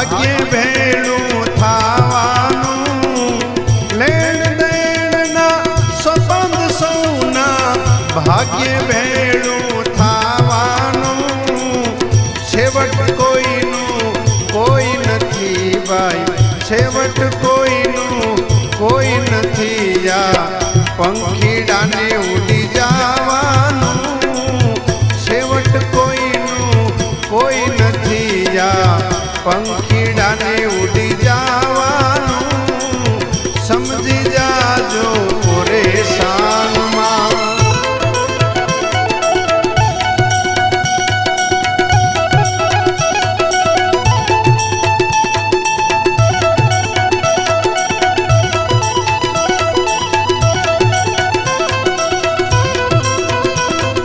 ભાગ્ય ભેળું થાવાનું લેણ દેણના સંબંધ સૌના ભાગ્ય ભેળું થાવાનું છેવટ કોઈનું કોઈ નથી ભાઈ છેવટ કોઈનું કોઈ નથી આ પંખીડાને ઉડી